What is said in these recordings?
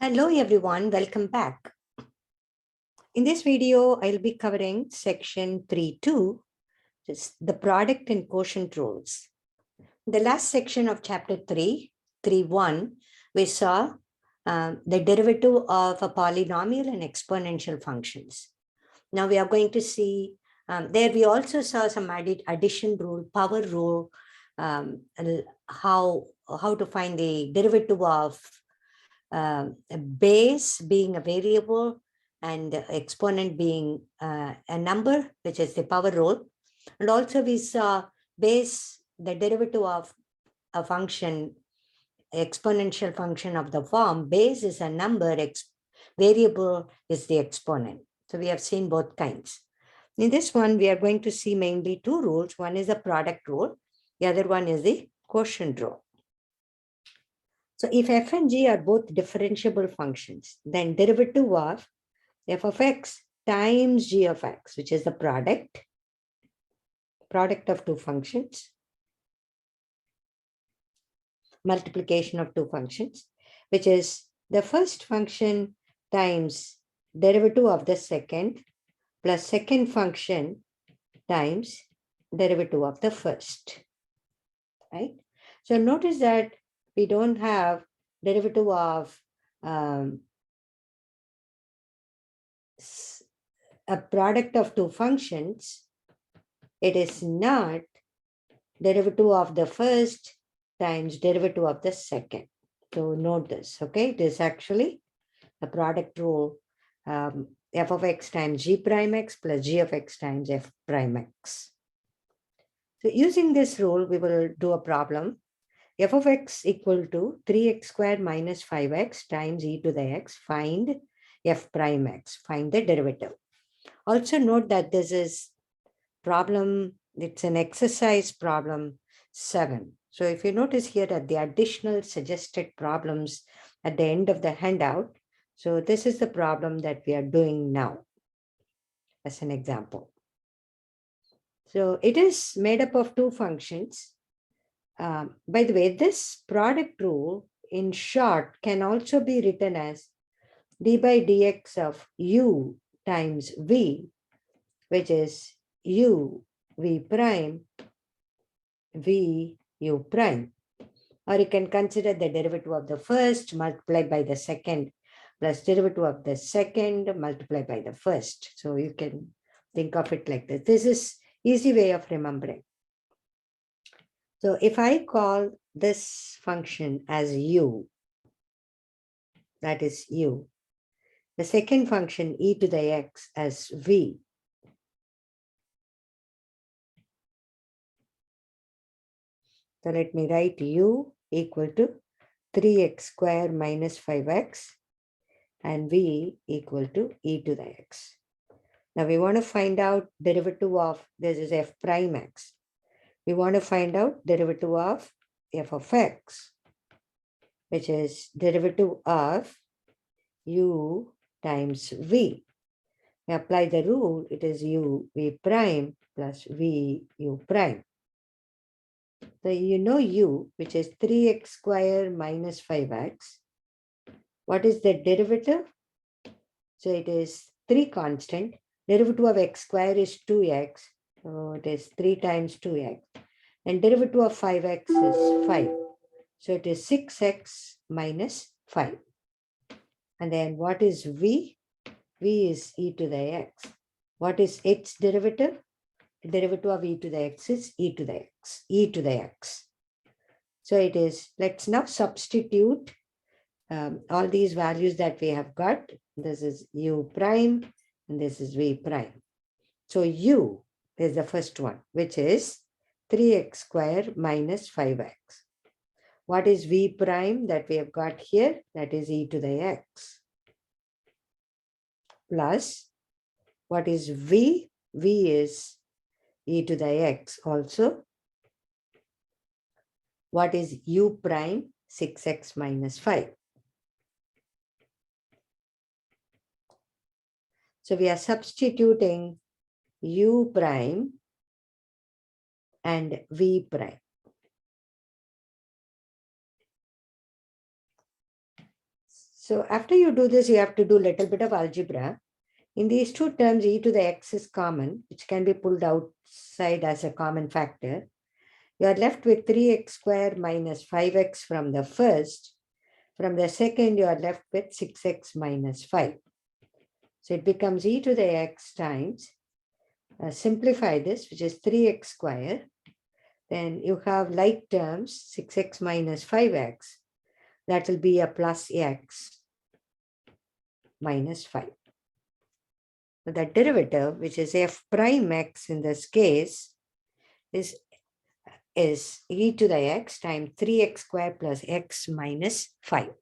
Hello everyone, welcome back. In this video, I'll be covering section 3.2, just the product and quotient rules. The last section of chapter 3.1, we saw the derivative of a polynomial and exponential functions. Now we are going to see, there we also saw some addition rule, power rule, how to find the derivative of a base being a variable and exponent being a number, which is the power rule. And also we saw base, the derivative of a function, exponential function of the form, base is a number, variable is the exponent. So we have seen both kinds. In this one, we are going to see mainly two rules. One is the product rule. The other one is the quotient rule. So if f and g are both differentiable functions, then derivative of f of x times g of x, which is the product of two functions, multiplication of two functions, which is the first function times derivative of the second plus second function times derivative of the first, right? So notice that we don't have derivative of a product of two functions. It is not derivative of the first times derivative of the second. So note this, okay? It is actually a product rule, f of x times g prime x plus g of x times f prime x. So using this rule, we will do a problem. F of x equal to 3x squared minus 5x times e to the x. Find f prime x. Find the derivative. Also note that this is problem, it's an exercise problem 7. So if you notice here that the additional suggested problems at the end of the handout, so this is the problem that we are doing now as an example. So it is made up of two functions. By the way, this product rule in short can also be written as d by dx of u times v, which is u v prime v u prime. Or you can consider the derivative of the first multiplied by the second plus derivative of the second multiplied by the first. So you can think of it like this. This is easy way of remembering. So if I call this function as u, that is u, the second function e to the x as v, so let me write u equal to 3x squared minus 5x and v equal to e to the x. Now we want to find out derivative of, this is f prime x. We want to find out derivative of f of x, which is derivative of u times v. We apply the rule, it is u v prime plus v u prime. So you know u, which is 3x squared minus 5x. What is the derivative? So it is 3 constant. Derivative of x squared is 2x. So it is 3 times 2x. And derivative of 5x is 5. So it is 6x minus 5. And then what is v? V is e to the x. What is its derivative? The derivative of e to the x is e to the x. E to the x. So it is, let's now substitute all these values that we have got. This is u prime and this is v prime. So u is the first one, which is 3x squared minus 5x. What is v prime that we have got here? That is e to the x. Plus, what is v? V is e to the x also. What is u prime? 6x minus 5. So we are substituting u prime and v prime. So after you do this, you have to do a little bit of algebra. In these two terms, e to the x is common, which can be pulled outside as a common factor. You are left with 3x squared minus 5x from the first. From the second, you are left with 6x minus 5. So it becomes e to the x times, simplify this, which is 3x squared. Then you have like terms, 6x minus 5x. That will be a plus x minus 5. So the derivative, which is f prime x in this case, is e to the x times 3x squared plus x minus 5.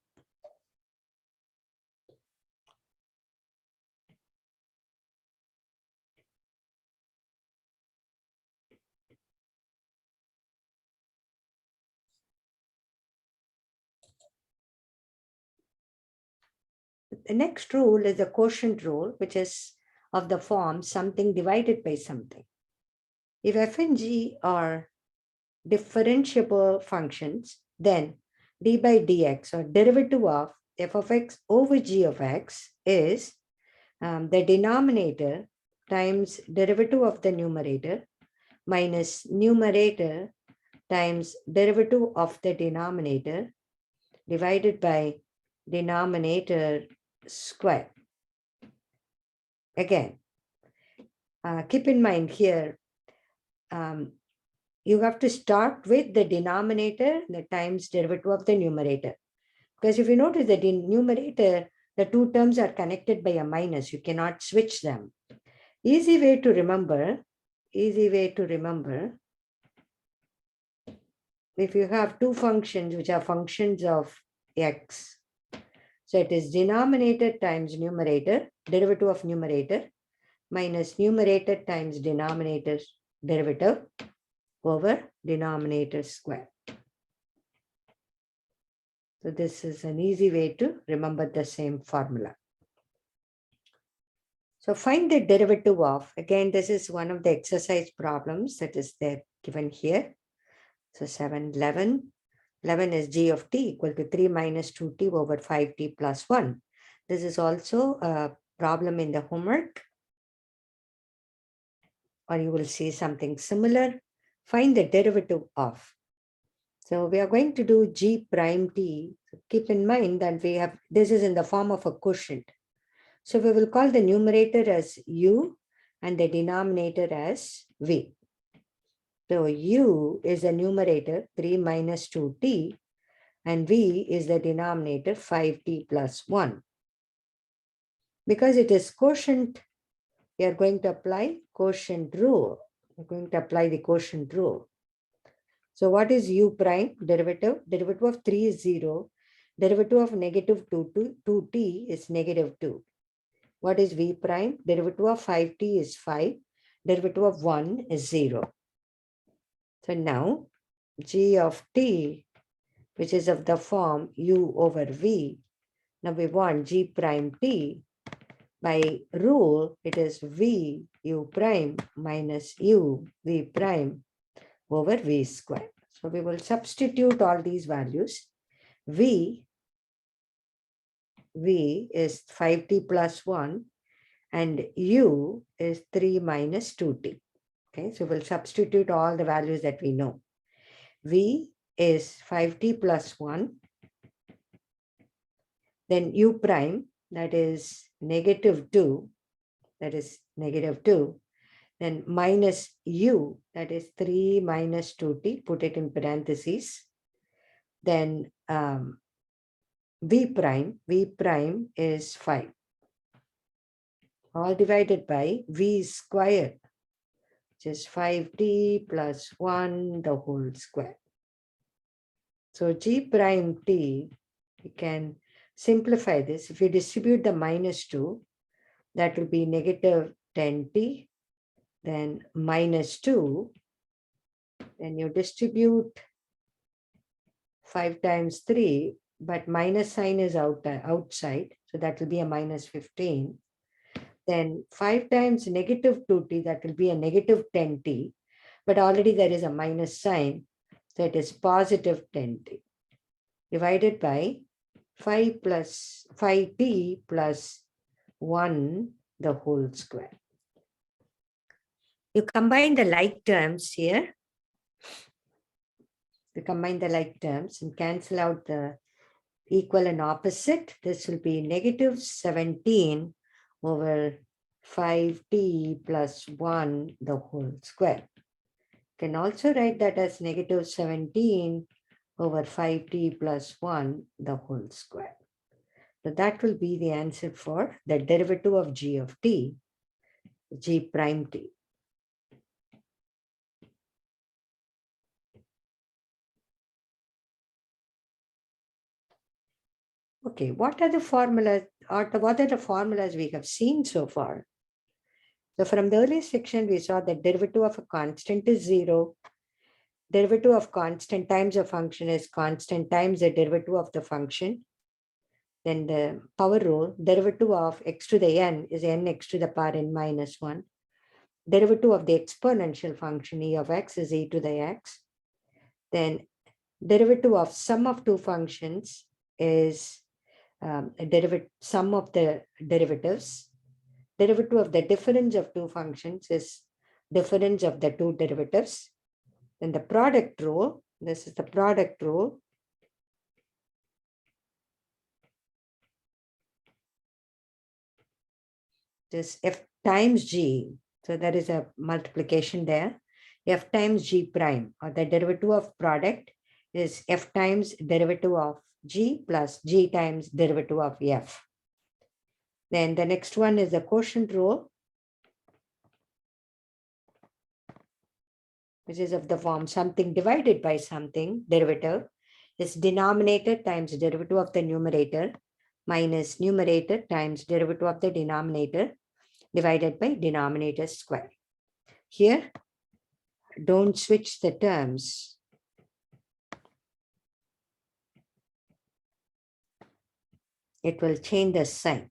The next rule is the quotient rule, which is of the form something divided by something. If f and g are differentiable functions, then d by dx, or derivative of f of x over g of x, is the denominator times derivative of the numerator minus numerator times derivative of the denominator divided by denominator square. Again, keep in mind here, you have to start with the denominator, the times derivative of the numerator. Because if you notice that in numerator, the two terms are connected by a minus. You cannot switch them. Easy way to remember, if you have two functions which are functions of x, so it is denominator times numerator, derivative of numerator, minus numerator times denominator derivative over denominator square. So this is an easy way to remember the same formula. So find the derivative of, again, this is one of the exercise problems that is there given here. So 7, 11. 11 is g of t equal to 3 minus 2t over 5t plus 1. This is also a problem in the homework, or you will see something similar. Find the derivative of. So we are going to do g prime t. So keep in mind that we have, this is in the form of a quotient. So we will call the numerator as u and the denominator as v. So u is the numerator 3 minus 2t and v is the denominator 5t plus 1. Because it is quotient, we are going to apply quotient rule. We're going to apply the quotient rule. So what is u prime? Derivative. Derivative of 3 is 0. Derivative of negative 2t is negative 2. What is v prime? Derivative of 5t is 5. Derivative of 1 is 0. So now g of t, which is of the form u over v. Now we want g prime t. By rule, it is v u prime minus u v prime over v squared. So we will substitute all these values. V is 5t plus 1 and u is 3 minus 2t. Okay, so we'll substitute all the values that we know. V is 5t plus 1. Then u prime, that is negative 2. That is negative 2. Then minus u, that is 3 minus 2t, put it in parentheses. Then v prime is 5. All divided by v squared, which is 5t plus 1 the whole square. So g prime t, we can simplify this. If you distribute the minus 2, that will be negative 10t. Then minus 2, then you distribute 5 times 3, but minus sign is outside, so that will be a minus 15. Then 5 times negative 2t, that will be a negative 10t, but already there is a minus sign, so it is positive 10t, divided by 5 plus 5t plus 1 the whole square. You combine the like terms here. You combine the like terms and cancel out the equal and opposite. This will be negative 17 over 5t plus 1 the whole square. You can also write that as negative 17 over 5t plus 1 the whole square. So that will be the answer for the derivative of g of t, g prime t. Okay, what are the formulas, or what are the formulas we have seen so far? So from the earlier section, we saw that derivative of a constant is 0. Derivative of constant times a function is constant times the derivative of the function. Then the power rule, derivative of x to the n is n x to the power n minus 1. Derivative of the exponential function e of x is e to the x. Then derivative of sum of two functions is sum of the derivatives. Derivative of the difference of two functions is difference of the two derivatives. Then the product rule, this is the product rule. This f times g, so there is a multiplication there. F times g prime, or the derivative of product, is f times derivative of g plus g times derivative of f. Then the next one is the quotient rule, which is of the form something divided by something, derivative, is denominator times derivative of the numerator minus numerator times derivative of the denominator divided by denominator square. Here, don't switch the terms. It will change the sign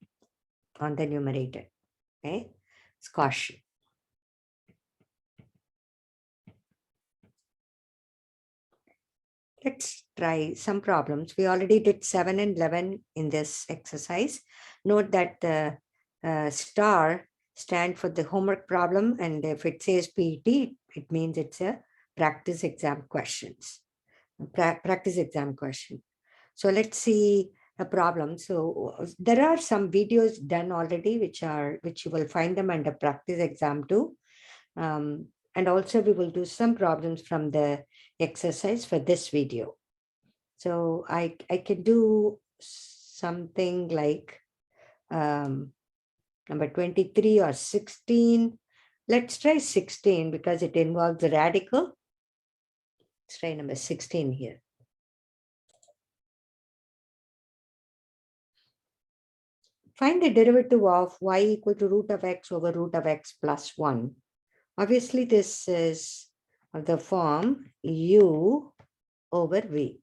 on the numerator. Okay, it's caution. Let's try some problems. We already did 7 and 11 in this exercise. Note that the star stand for the homework problem, and if it says PET, it means it's a practice exam questions. Practice exam question. So let's see a problem. So there are some videos done already, which you will find them under practice exam too. And also we will do some problems from the exercise for this video. So I can do something like number 23 or 16. Let's try 16 because it involves the radical. Let's try number 16 here. Find the derivative of y equal to root of x over root of x plus 1. Obviously, this is of the form u over v.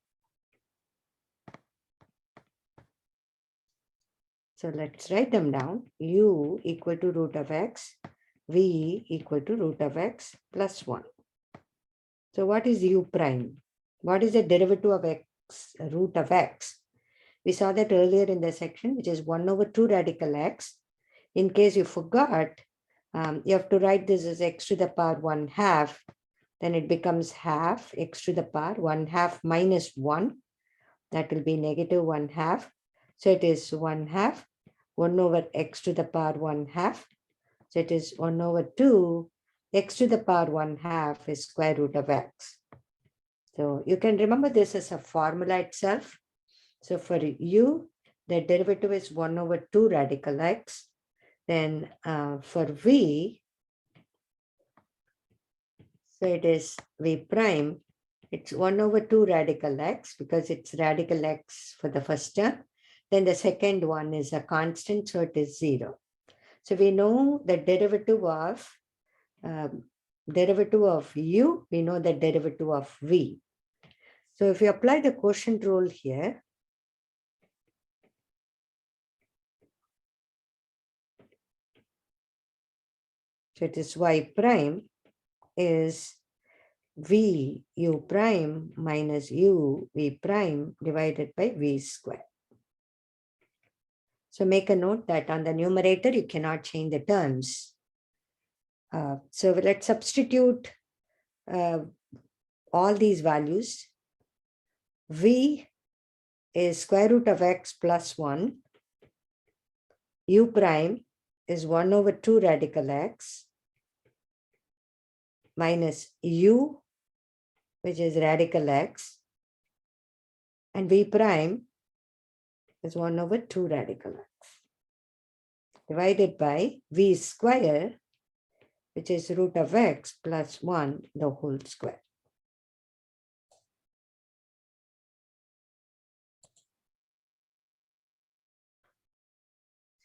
So let's write them down. U equal to root of x, v equal to root of x plus 1. So what is u prime? What is the derivative of x, root of x? We saw that earlier in the section, which is 1 over 2 radical x. In case you forgot, you have to write this as x to the power 1/2. Then it becomes half x to the power 1/2 minus 1. That will be negative 1/2. So it is 1/2. 1 over x to the power 1/2. So it is 1 over 2. X to the power 1/2 is square root of x. So you can remember this as a formula itself. So for u, the derivative is 1 over 2 radical x. Then for v, so it is v prime. It's 1 over 2 radical x because it's radical x for the first term. Then the second one is a constant, so it is 0. So we know the derivative of u, we know the derivative of v. So if you apply the quotient rule here, so it is y prime is v u prime minus u v prime divided by v square. So make a note that on the numerator, you cannot change the terms. So let's substitute all these values. V is square root of x plus 1. U prime is 1 over 2 radical x minus u, which is radical x, and v prime is 1 over 2 radical x, divided by v square, which is root of x plus 1, the whole square.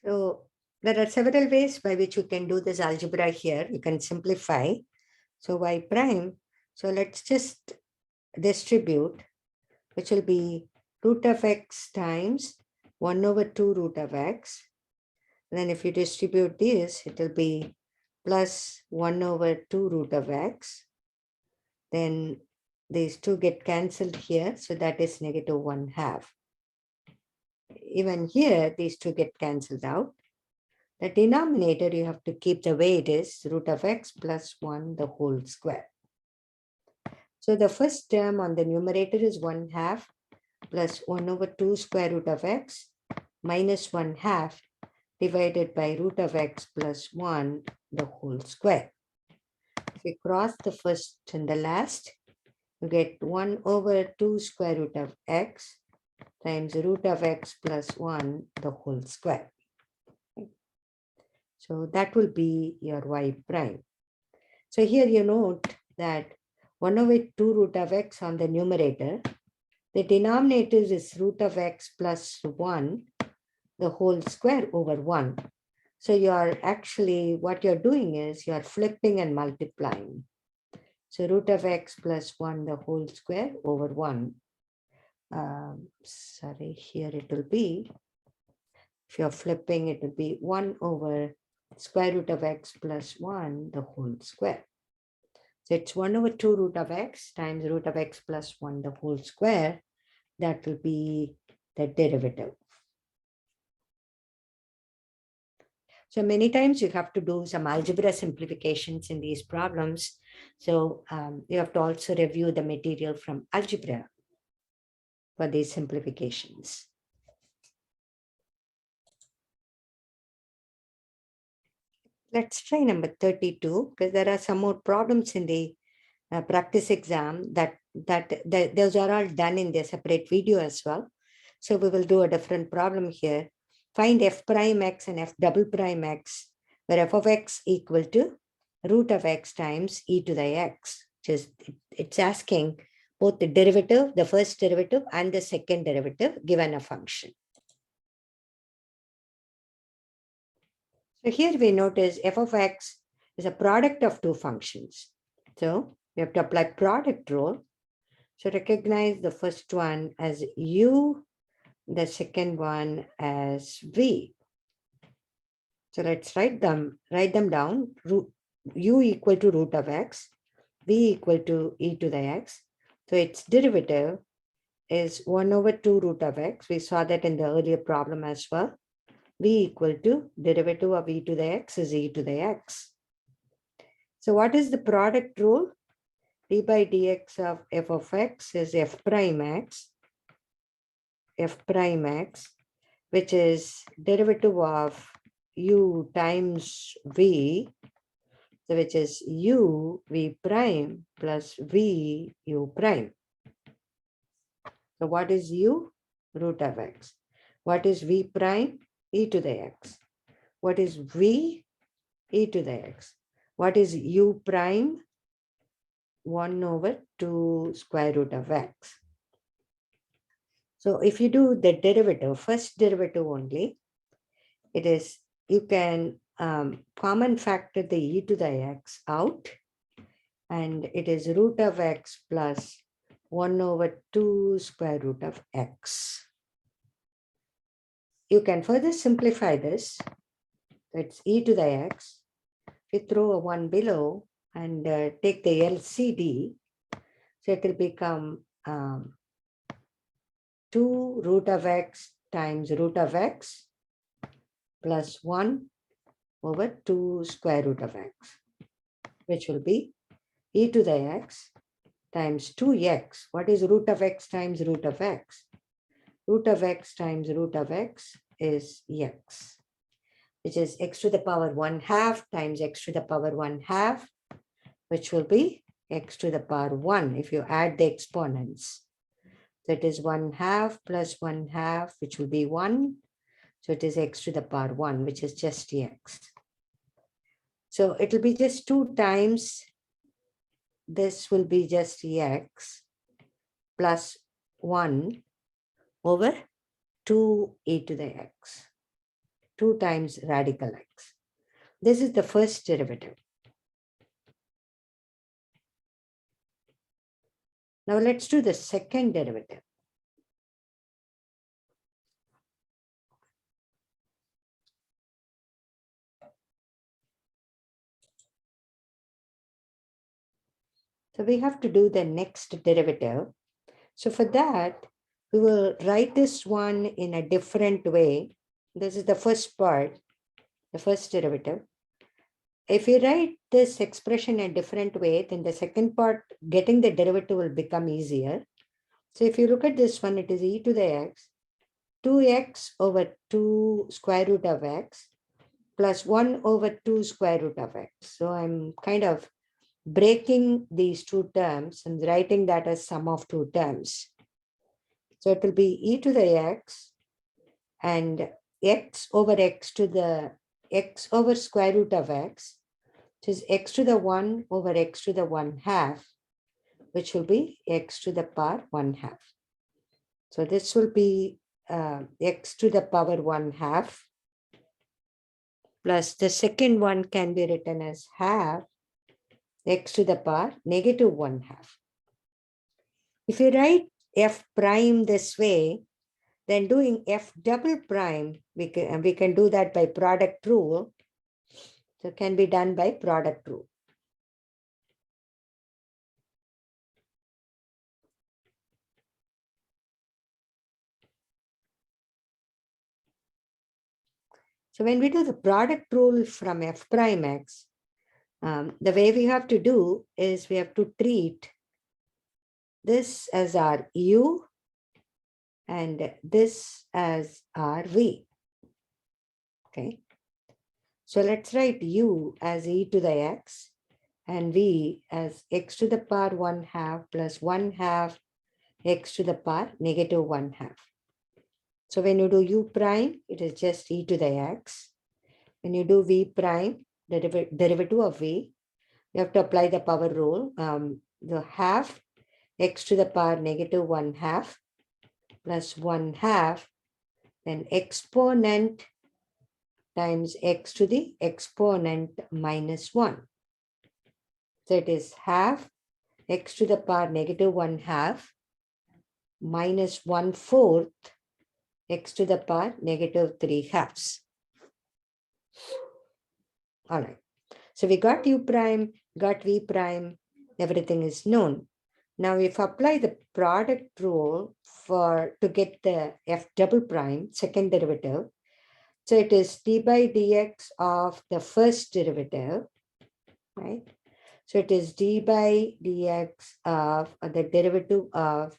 So there are several ways by which you can do this algebra here. You can simplify. So y prime, so let's just distribute, which will be root of x times 1 over 2 root of x. And then if you distribute this, it will be plus 1 over 2 root of x. Then these two get cancelled here, so that is negative 1/2. Even here, these two get cancelled out. The denominator, you have to keep the way it is, root of x plus 1, the whole square. So the first term on the numerator is 1/2 plus 1 over 2 square root of x minus 1/2 divided by root of x plus 1, the whole square. If you cross the first and the last, you get 1 over 2 square root of x times root of x plus 1, the whole square. So that will be your y prime. So here you note that 1 over 2 root of x on the numerator, the denominator is root of x plus 1, the whole square over 1. So you are actually, what you're doing is you're flipping and multiplying. So root of x plus 1, the whole square over 1. Sorry, here it will be, if you're flipping, it will be 1 over square root of x plus 1, the whole square. So it's 1 over 2 root of x times root of x plus 1, the whole square. That will be the derivative. So many times you have to do some algebra simplifications in these problems. So you have to also review the material from algebra for these simplifications. Let's try number 32, because there are some more problems in the practice exam that those are all done in their separate video as well. So we will do a different problem here. Find f prime x and f double prime x, where f of x equal to root of x times e to the x. It's asking both the derivative, the first derivative and the second derivative given a function. So here we notice f of x is a product of two functions. So we have to apply product rule. So recognize the first one as u, the second one as v. So let's write them down. U equal to root of x, v equal to e to the x. So its derivative is 1 over 2 root of x. We saw that in the earlier problem as well. V equal to derivative of e to the x is e to the x. So what is the product rule? D by dx of f of x is f prime x, which is derivative of u times v, so which is u v prime plus v u prime. So what is u? Root of x. What is v prime? E to the x. What is v? E to the x. What is u prime? 1 over 2 square root of x. So if you do the derivative, first derivative only, it is, you can common factor the e to the x out, and it is root of x plus 1 over 2 square root of x. You can further simplify this. It's e to the x. We throw a 1 below and take the LCD. So it will become 2 root of x times root of x plus 1 over 2 square root of x, which will be e to the x times 2x. What is root of x times root of x? Root of x times root of x is x, which is x to the power 1/2 times x to the power 1/2, which will be x to the power 1 if you add the exponents. That is 1/2 plus 1/2, which will be 1. So it is x to the power 1, which is just x. So it will be just 2 times. This will be just x plus 1 over 2e to the x. 2 times radical x. This is the first derivative. Now let's do the second derivative. So we have to do the next derivative. So for that, we will write this one in a different way. This is the first part, the first derivative. If you write this expression in a different way, then the second part, getting the derivative will become easier. So if you look at this one, it is e to the x, 2x over 2 square root of x plus 1 over 2 square root of x. So I'm kind of breaking these two terms and writing that as sum of two terms. So it will be e to the x and x over x over square root of x, which is x to the 1 over x to the 1/2, which will be x to the power 1/2. So this will be x to the power 1/2 plus the second one can be written as half x to the power negative 1/2. If you write f prime this way, then doing f double prime, we can do that by product rule. So it can be done by product rule. So when we do the product rule from f prime x, the way we have to do is we have to treat this as our u and this as our v. Okay. So let's write u as e to the x and v as x to the power 1/2 plus 1/2 x to the power negative 1/2. So when you do u prime, it is just e to the x. When you do v prime, the derivative of v, you have to apply the power rule. The half x to the power negative 1/2 plus 1/2, then exponent times x to the exponent minus 1. So it is half x to the power negative 1/2 minus 1/4 x to the power negative 3/2. All right. So we got u prime, got v prime, everything is known. Now if apply the product rule to get the f double prime, second derivative, so it is d by dx of the first derivative, right? So it is d by dx of the derivative of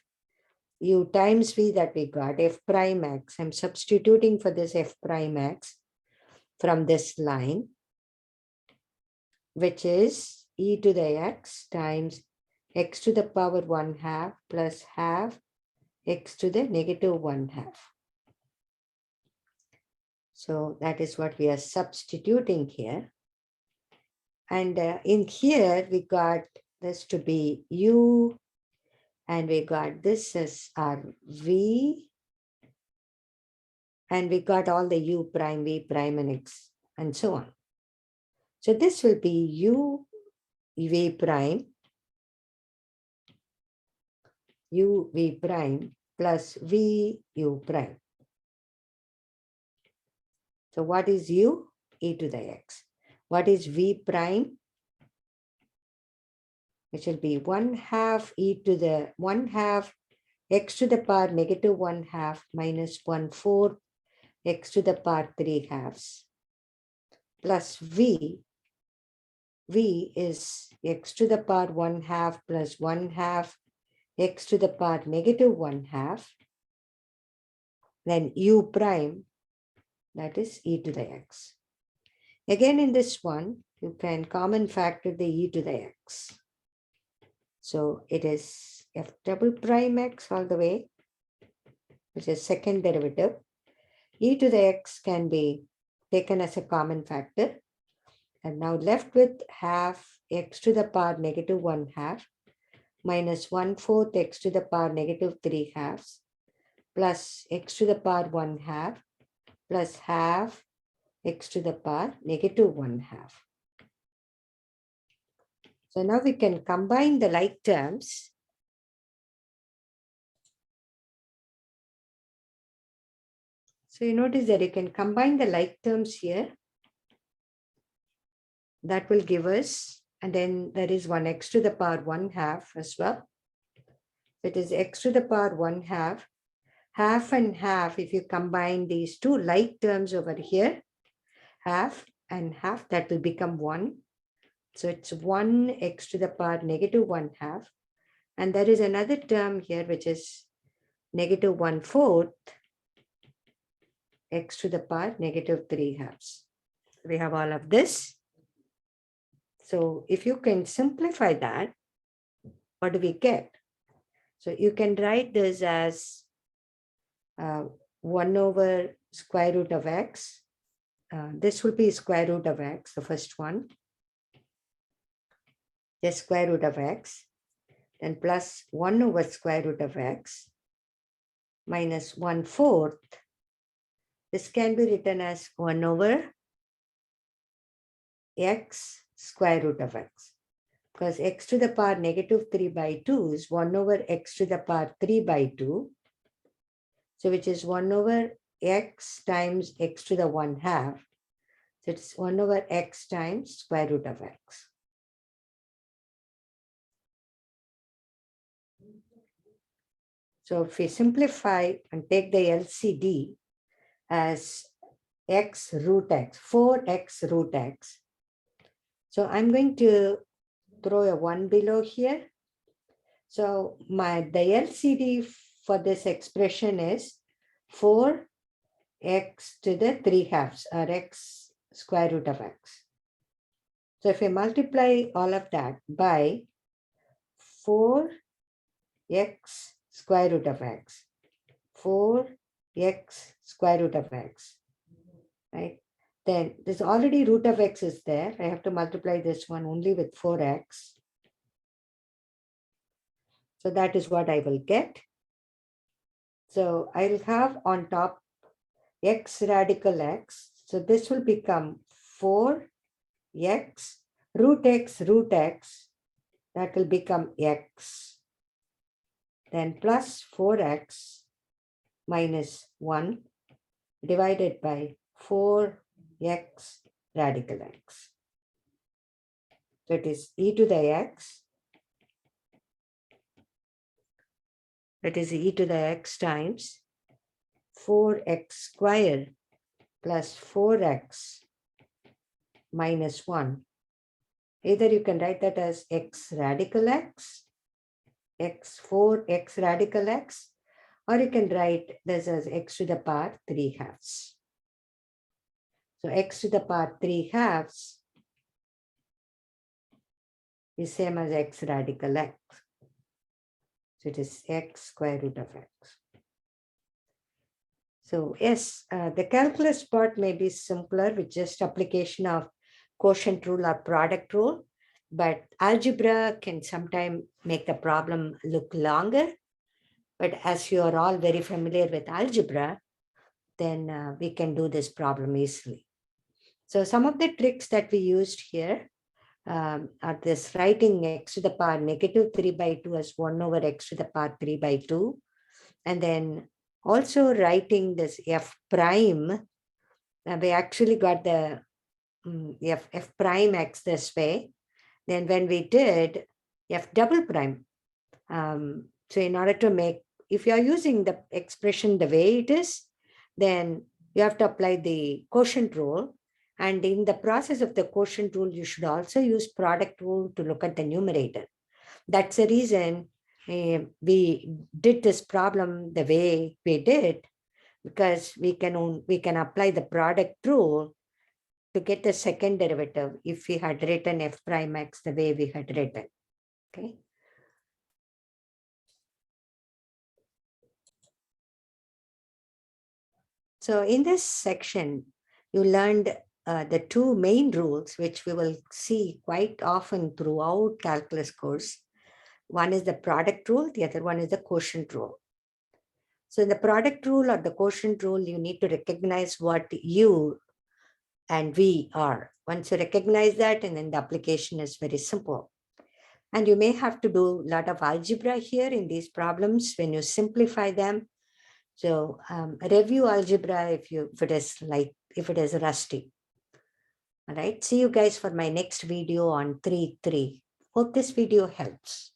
u times v that we got, f prime x. I'm substituting for this f prime x from this line, which is e to the x times x to the power 1/2 plus half x to the negative 1/2. So that is what we are substituting here. And in here, we got this to be u, and we got this as our v, and we got all the u prime, v prime, and x, and so on. So this will be u v prime, u v prime plus v u prime. So what is u? E to the x. What is v prime? Which will be 1/2 e to the 1/2 x to the power negative 1/2 minus 1/4 x to the power 3 halves plus v is x to the power 1 half plus 1 half x to the power negative 1 half. Then u prime, that is e to the x. Again, in this one, you can common factor the e to the x. So it is f double prime x all the way, which is second derivative. E to the x can be taken as a common factor. And now left with half x to the power negative 1 half minus 1/4 x to the power negative 3 halves plus x to the power 1 half plus half x to the power negative 1 half. So now we can combine the like terms. So you notice that you can combine the like terms here. That will give us, and then there is 1 x to the power 1 half as well. It is x to the power 1 half. Half and half, if you combine these two like terms over here, half and half, that will become 1. So it's 1 x to the power negative 1 half. And there is another term here, which is negative 1/4 x to the power negative 3 halves. We have all of this. So if you can simplify that, what do we get? So you can write this as 1 over square root of x. This will be square root of x, the first one. Just square root of x. Then plus 1 over square root of x minus 1/4. This can be written as 1 over x square root of x. Because x to the power negative 3 by 2 is 1 over x to the power 3 by 2. So which is 1 over x times x to the 1 half. So it's 1 over x times square root of x. So if we simplify and take the LCD as x root x, 4x root x. So I'm going to throw a 1 below here. So the LCD for this expression is 4x to the 3 halves, or x square root of x. So if we multiply all of that by 4x square root of x, 4x square root of x, right? Then there's already root of x is there. I have to multiply this one only with 4x. So that is what I will get. So I'll have on top x radical x. So this will become 4x root x. That will become x. Then plus 4x minus 1 divided by 4x radical x. So it is e to the x. That is e to the x times 4x square plus 4x minus 1. Either you can write that as x radical x, 4x radical x, or you can write this as x to the power 3 halves. So x to the power 3 halves is same as x radical x. So it is x square root of x. So yes, the calculus part may be simpler with just application of quotient rule or product rule, but algebra can sometimes make the problem look longer. But as you are all very familiar with algebra, then we can do this problem easily. So some of the tricks that we used here are this writing x to the power negative 3 by 2 as 1 over x to the power 3 by 2. And then also writing this f prime. We actually got the f prime x this way. Then when we did f double prime. So in order to make, if you are using the expression the way it is, then you have to apply the quotient rule. And in the process of the quotient rule, you should also use product rule to look at the numerator. That's the reason we did this problem the way we did, because we can apply the product rule to get the second derivative if we had written f prime x the way we had written. Okay. So in this section, you learned the two main rules, which we will see quite often throughout calculus course. One is the product rule, the other one is the quotient rule. So in the product rule or the quotient rule, you need to recognize what u and v are. Once you recognize that, and then the application is very simple. And you may have to do a lot of algebra here in these problems when you simplify them. So review algebra if it is rusty. All right. See you guys for my next video on 3.3. Hope this video helps.